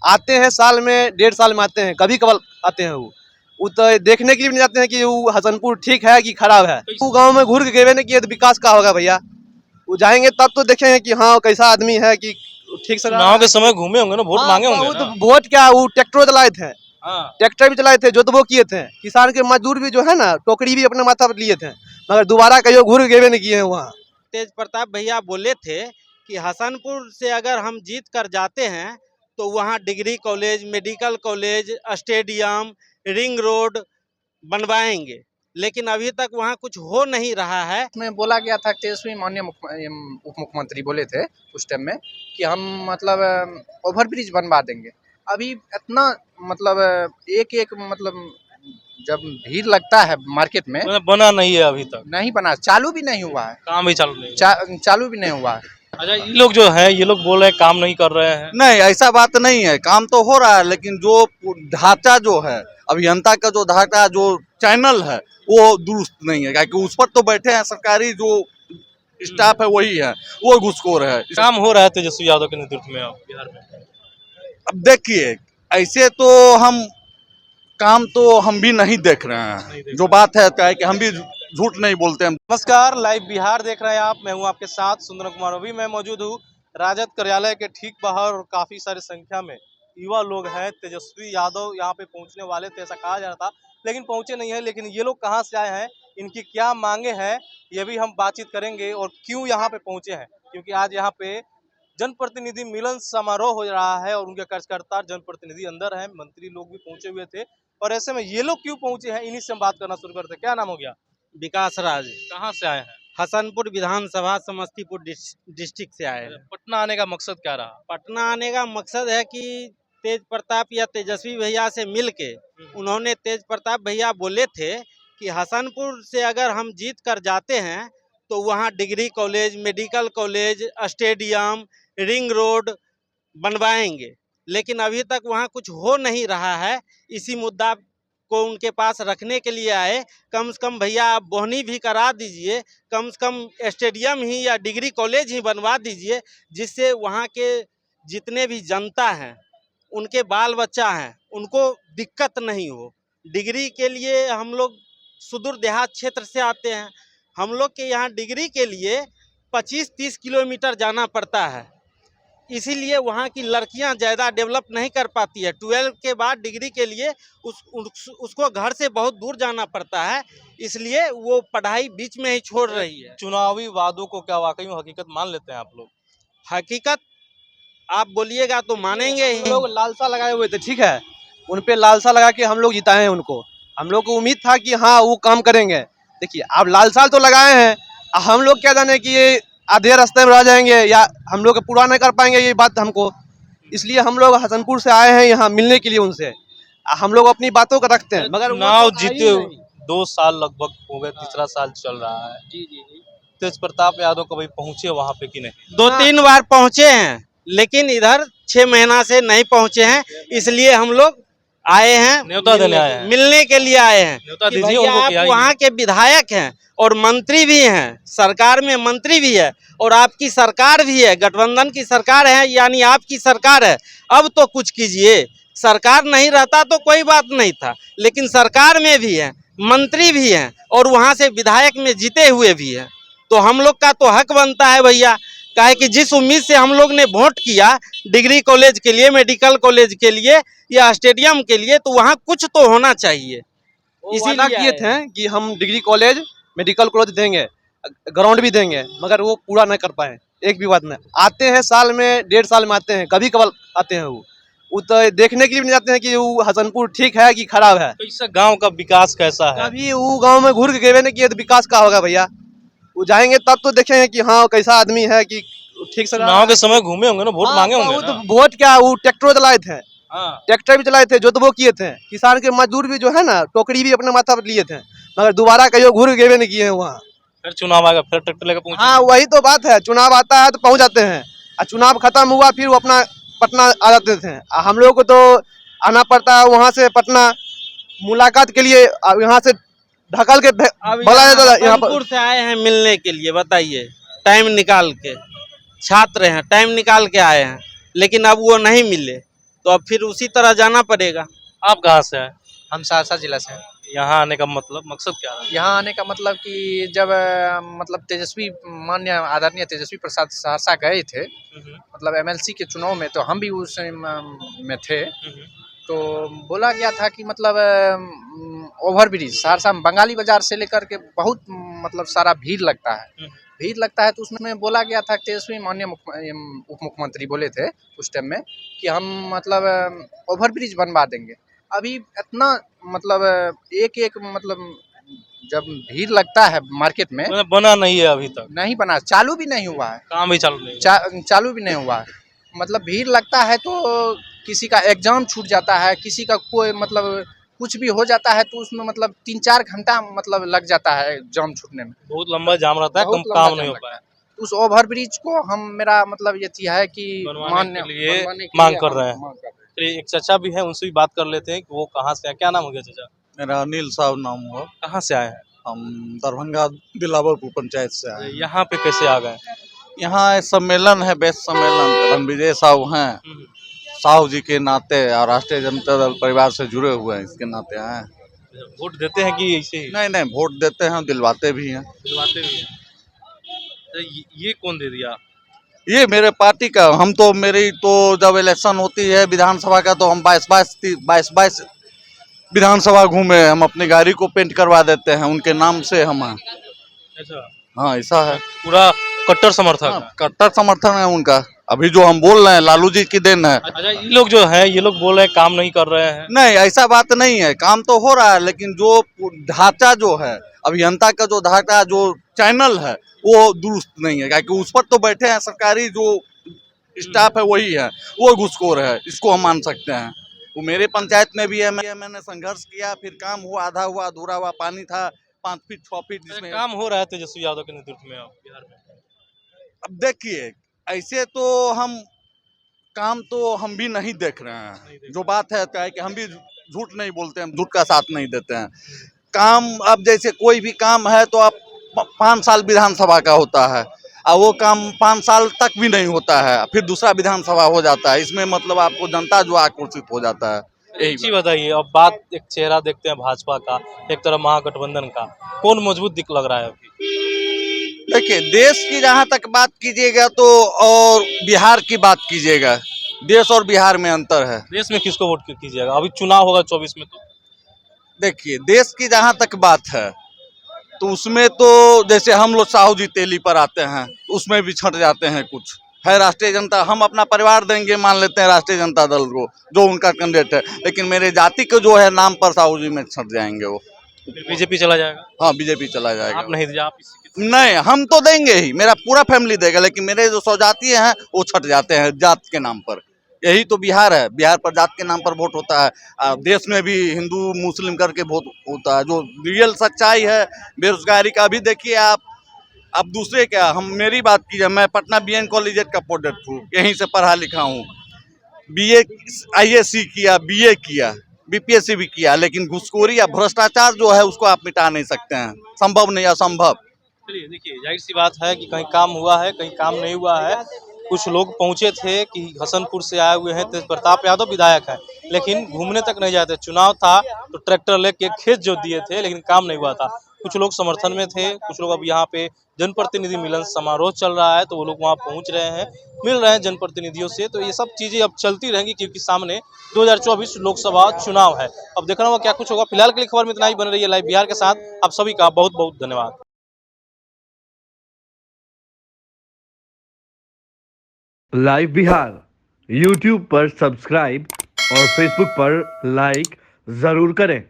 आते हैं साल में 1.5 साल में आते हैं, कभी कभार आते हैं। वो तो देखने के लिए भी नहीं जाते हैं कि वो हसनपुर ठीक है कि खराब है। वो गांव में घूर के गए नहीं किए तो विकास का होगा भैया। वो जाएंगे तब तो देखेंगे कि हाँ कैसा आदमी है कि ठीक से चुनाव के समय घूमे होंगे ना, वोट मांगे होंगे वो ना। तो वोट क्या, वो ट्रैक्टर चलाए थे, हाँ। ट्रैक्टर भी चलाए थे, जोतबो किए थे, किसान के मजदूर भी जो है ना टोकरी भी अपने माथा पर लिए थे, मगर दोबारा कहीं घूर गए नहीं किए हैं वहाँ। तेज प्रताप भैया बोले थे कि हसनपुर से अगर हम जीत कर जाते हैं तो वहाँ degree college, medical college, stadium, ring road बनवाएंगे, लेकिन अभी तक वहाँ कुछ हो नहीं रहा है। उसमें बोला गया था, तेजस्वी माननीय उप मुख्यमंत्री बोले थे उस टाइम में कि हम मतलब ओवरब्रिज बनवा देंगे। अभी इतना मतलब एक मतलब जब भीड़ लगता है मार्केट में, मतलब बना नहीं है अभी तक, नहीं बना, चालू भी नहीं हुआ है, काम भी चालू नहीं है। चालू भी नहीं हुआ है। अच्छा, ये लोग जो है ये लोग बोल रहे हैं काम नहीं कर रहे हैं। नहीं, ऐसा बात नहीं है, काम तो हो रहा है, लेकिन जो ढांचा जो है, अभियंता का जो ढांचा, जो चैनल है, वो दुरुस्त नहीं है, क्योंकि उस पर तो बैठे हैं सरकारी जो स्टाफ है वही है, वो घुसखोर है। काम हो रहा है तेजस्वी यादव के नेतृत्व में बिहार में। अब देखिए, ऐसे तो काम तो हम भी नहीं देख रहे हैं, जो बात है क्या है कि हम भी झूठ नहीं बोलते हैं। नमस्कार, लाइव बिहार देख रहे हैं आप। मैं हूं आपके साथ सुंदर कुमार। अभी मैं मौजूद हूं राजद कार्यालय के ठीक बाहर और काफी सारी संख्या में युवा लोग हैं। तेजस्वी यादव यहां पे पहुंचने वाले थे, ऐसा कहा जा रहा था, लेकिन पहुंचे नहीं है। लेकिन ये लोग कहां से आए हैं, इनकी क्या मांगे हैं, ये भी हम बातचीत करेंगे और क्यों यहाँ पे पहुंचे हैं। क्योंकि आज यहाँ पे जनप्रतिनिधि मिलन समारोह हो रहा है और उनके कार्यकर्ता जनप्रतिनिधि अंदर हैं, मंत्री लोग भी पहुंचे हुए थे। और ऐसे में ये लोग क्यों पहुंचे हैं, इन्हीं से हम बात करना शुरू करते हैं। क्या नाम हो गया? विकास राज, कहाँ से आए हैं? हसनपुर विधानसभा समस्तीपुर डिस्ट्रिक्ट से आए हैं। पटना आने का मकसद क्या रहा? पटना आने का मकसद है कि तेज प्रताप या तेजस्वी भैया से मिल के, उन्होंने तेज प्रताप भैया बोले थे कि हसनपुर से अगर हम जीत कर जाते हैं तो वहाँ degree college, medical college, stadium, ring road बनवाएंगे, लेकिन अभी तक वहाँ कुछ हो नहीं रहा है। इसी मुद्दा को उनके पास रखने के लिए आए। कम से कम भैया आप बोहनी भी करा दीजिए, कम से कम स्टेडियम ही या डिग्री कॉलेज ही बनवा दीजिए, जिससे वहाँ के जितने भी जनता हैं, उनके बाल बच्चा हैं, उनको दिक्कत नहीं हो। डिग्री के लिए हम लोग सुदूर देहात क्षेत्र से आते हैं, हम लोग के यहाँ डिग्री के लिए 25-30 किलोमीटर जाना पड़ता है, इसीलिए वहाँ की लड़कियाँ ज़्यादा डेवलप नहीं कर पाती है। 12 के बाद डिग्री के लिए उसको घर से बहुत दूर जाना पड़ता है, इसलिए वो पढ़ाई बीच में ही छोड़ रही है। चुनावी वादों को क्या वाकई में हकीकत मान लेते हैं आप लोग? हकीकत आप बोलिएगा तो मानेंगे ही। हम लोग लालसा लगाए हुए थे, ठीक है, उन पे लालसा लगा के हम लोग जिताए हैं उनको। हम लोग को उम्मीद था कि हाँ वो काम करेंगे। देखिए आप लालसा तो लगाए हैं, हम लोग क्या जाने कि ये आधे रास्ते में रह जाएंगे या हम लोग पूरा नहीं कर पाएंगे, ये बात हमको, इसलिए हम लोग हसनपुर से आए हैं यहाँ मिलने के लिए उनसे। हम लोग अपनी बातों को रखते हैं, मगर चुनाव जीते 2 साल लगभग हो गए, तीसरा साल चल रहा है। जी जी जी। तेज प्रताप यादव कभी पहुंचे वहां पे कि नहीं? 2-3 बार पहुँचे हैं, लेकिन इधर 6 महीना से नहीं पहुँचे हैं, इसलिए हम लोग आए हैं, न्योता देने आए हैं, मिलने के लिए आए हैं। न्योता कि दीजिए भैया उनको आप कि आइए। वहाँ के विधायक हैं और मंत्री भी हैं, सरकार में मंत्री भी है, और आपकी सरकार भी है, गठबंधन की सरकार है, यानी आपकी सरकार है। अब तो कुछ कीजिए। सरकार नहीं रहता तो कोई बात नहीं था, लेकिन सरकार में भी है, मंत्री भी हैं और वहाँ से विधायक में जीते हुए भी हैं, तो हम लोग का तो हक बनता है भैया। काहे कि जिस उम्मीद से हम लोग ने वोट किया डिग्री कॉलेज के लिए, मेडिकल कॉलेज के लिए या स्टेडियम के लिए, तो वहाँ कुछ तो होना चाहिए। इसीलिए किए थे कि हम डिग्री कॉलेज, मेडिकल कॉलेज देंगे, ग्राउंड भी देंगे, मगर वो पूरा नहीं कर पाए। एक भी बात नहीं, आते हैं साल में 1.5 साल में आते हैं, कभी कभार आते हैं। वो तो देखने के लिए भी नहीं जाते हैं कि वो हसनपुर ठीक है कि खराब है। तो इससे गांव का विकास कैसा है? कभी वो गांव में घूर के गए नहीं किए तो विकास का होगा भैया। वो जाएंगे तब तो देखेंगे कि हाँ कैसा आदमी है कि ठीक से। चुनाव के समय घूमे होंगे ना, वोट मांगे होंगे वो ना। तो वोट क्या, वो ट्रैक्टर चलाए थे, हाँ। ट्रैक्टर भी चलाए थे, जोतबो किए थे, किसान के मजदूर भी जो है ना टोकरी भी अपने माथा पर लिए थे, मगर दोबारा कहीं घूर गए नहीं किए हैं वहाँ। फिर चुनाव आएगा, फिर ट्रैक्टर लेकर पहुंचे। हाँ वही तो बात है, चुनाव आता है तो पहुँच जाते हैं, और चुनाव खत्म हुआ फिर वो अपना पटना आ जाते थे। हम लोग को तो आना पड़ता है वहाँ से पटना मुलाकात के लिए, यहाँ से ढकल के बोला जाता है यहाँ पर। से आए हैं मिलने के लिए, बताइए, टाइम निकाल के, छात्र हैं, टाइम निकाल के आए हैं, लेकिन अब वो नहीं मिले। तो अब फिर उसी तरह जाना पड़ेगा। आप कहाँ से हैं? हम सहरसा जिला से हैं। यहाँ आने का मतलब मकसद क्या है? यहाँ आने का मतलब कि जब मतलब तेजस्वी माननीय आदरणीय तेजस्वी प्रसाद सहरसा गए थे, मतलब एमएलसी के चुनाव में, तो हम भी उस में थे। तो बोला गया था कि मतलब ओवर ब्रिज सहरसा में बंगाली बाजार से लेकर के बहुत मतलब सारा भीड़ लगता है। भीड़ लगता है तो उसमें बोला गया था, तेजस्वी माननीय उप मुख्यमंत्री बोले थे उस टाइम में कि हम मतलब ओवर ब्रिज बनवा देंगे। अभी इतना मतलब एक मतलब जब भीड़ लगता है मार्केट में, मतलब बना नहीं है अभी तक, नहीं बना, चालू भी नहीं हुआ है, काम ही चालू नहीं है। चालू भी नहीं हुआ है। मतलब भीड़ लगता है तो किसी का एग्जाम छूट जाता है, किसी का कोई मतलब कुछ भी हो जाता है, तो उसमें मतलब 3-4 घंटा मतलब लग जाता है एग्जाम छूटने में। बहुत लंबा जाम रहता है, बहुत कम लंबा काम जाम नहीं हो लगता पाया। है। उस ओवर ब्रिज को हम मेरा मतलब ये थी है कि बनवाने के लिए बनवाने के मांग लिए कर हम रहे हैं। मांग कर रहे हैं। चलिए एक चाचा भी है, उनसे भी बात कर लेते हैं कि वो कहाँ से है। क्या नाम हो गया चाचा? मेरा अनिल साहब नाम हुआ। कहाँ से आए हैं? हम दरभंगा दिलावरपुर पंचायत से आए हैं। यहाँ पे कैसे आ गए? यहाँ एक सम्मेलन है, बेस्ट सम्मेलन, रणविजय साहू हैं, साहू जी के नाते और राष्ट्रीय जनता दल परिवार से जुड़े हुए हैं, इसके नाते आए हैं। वोट देते हैं कि ऐसे ही नहीं वोट देते हैं, दिलवाते भी हैं। दिलवाते भी हैं? तो ये कौन दे दिया? ये मेरे पार्टी का, हम तो मेरी तो जब इलेक्शन होती है विधानसभा का, तो हम 22 विधानसभा घूमे, हम अपनी गाड़ी को पेंट करवा देते हैं, उनके नाम से हम हैं। अच्छा, हाँ ऐसा है। पूरा कट्टर समर्थक हाँ, है। कट्टर समर्थन है उनका। अभी जो हम बोल रहे हैं लालू जी की देन है। अच्छा, ये लोग जो है, ये लोग बोल रहे हैं काम नहीं कर रहे हैं। नहीं ऐसा बात नहीं है, काम तो हो रहा है, लेकिन जो ढांचा जो है, अभियंता का जो ढांचा जो चैनल है वो दुरुस्त नहीं है, क्योंकि उस पर तो बैठे हैं सरकारी जो स्टाफ है वही है, वो घुसखोर है, इसको हम मान सकते हैं। वो मेरे पंचायत में भी है, मैंने संघर्ष किया, फिर काम हुआ, आधा हुआ, अधूरा हुआ, पानी था 5 फीट 6 फीट जिसमें। काम हो रहा है तेजस्वी यादव के नेतृत्व में अब बिहार में। अब देखिए ऐसे तो हम काम तो हम भी नहीं देख रहे हैं, जो बात है क्या है कि हम भी झूठ नहीं बोलते हैं, झूठ का साथ नहीं देते हैं। काम अब जैसे कोई भी काम है तो आप 5 साल विधानसभा का होता है, और वो काम 5 साल तक भी नहीं होता है, फिर दूसरा विधानसभा हो जाता है, इसमें मतलब आपको जनता जो आक्रोशित हो जाता है। यही एक चीज बताइए, अब बात एक चेहरा देखते हैं भाजपा का, एक तरफ महागठबंधन का, कौन मजबूत दिख लग रहा है अभी? देखिए देश की जहाँ तक बात कीजिएगा तो, और बिहार की बात कीजिएगा, देश और बिहार में अंतर है। देश में किसको वोट कीजिएगा? अभी चुनाव होगा 24 में, तो देखिए देश की जहाँ तक बात है तो उसमें तो जैसे हम लोग साहू जी तेली पर आते हैं, उसमें भी छट जाते हैं। कुछ है राष्ट्रीय जनता, हम अपना परिवार देंगे मान लेते हैं राष्ट्रीय जनता दल को, जो उनका कैंडिडेट है, लेकिन मेरे जाति के जो है नाम पर साहू जी में छट जाएंगे वो। फिर बीजेपी चला जाएगा। हाँ बीजेपी चला जाएगा। आप नहीं दीजिए, आप नहीं हम तो देंगे ही, मेरा पूरा फैमिली देगा, लेकिन मेरे जो स्वजातीय हैं वो छट जाते हैं जात के नाम पर। यही तो बिहार है, बिहार पर जात के नाम पर वोट होता है। देश में भी हिंदू मुस्लिम करके वोट होता है, जो रियल सच्चाई है। बेरोजगारी का भी देखिए आप, अब दूसरे क्या, हम मेरी बात कीजिए, मैं पटना बीएन कॉलेज का प्रोडक्ट हूँ, यहीं से पढ़ा लिखा हूँ, बीए आईएससी किया, बीए किया, बीपीएससी भी किया, लेकिन घुसखोरी या भ्रष्टाचार जो है उसको आप मिटा नहीं सकते हैं, संभव नहीं, असंभव। चलिए देखिए, जाहिर सी बात है कि कहीं काम हुआ है, कहीं काम नहीं हुआ है। कुछ लोग पहुंचे थे कि हसनपुर से आए हुए हैं, तेज प्रताप यादव विधायक है, लेकिन घूमने तक नहीं जाते। चुनाव था तो ट्रैक्टर लेके खेत जोत दिए थे, लेकिन काम नहीं हुआ था। कुछ लोग समर्थन में थे, कुछ लोग अब यहाँ पे जनप्रतिनिधि मिलन समारोह चल रहा है तो वो लोग वहाँ पहुँच रहे हैं, मिल रहे हैं जनप्रतिनिधियों से। तो ये सब चीज़ें अब चलती रहेंगी, क्योंकि सामने 2024 लोकसभा चुनाव है। अब देखना होगा क्या कुछ होगा। फिलहाल के लिए खबर में इतना ही। बने रहिए लाइव बिहार के साथ। आप सभी का बहुत बहुत धन्यवाद। लाइव बिहार यूट्यूब पर सब्सक्राइब और फेसबुक पर लाइक जरूर करें।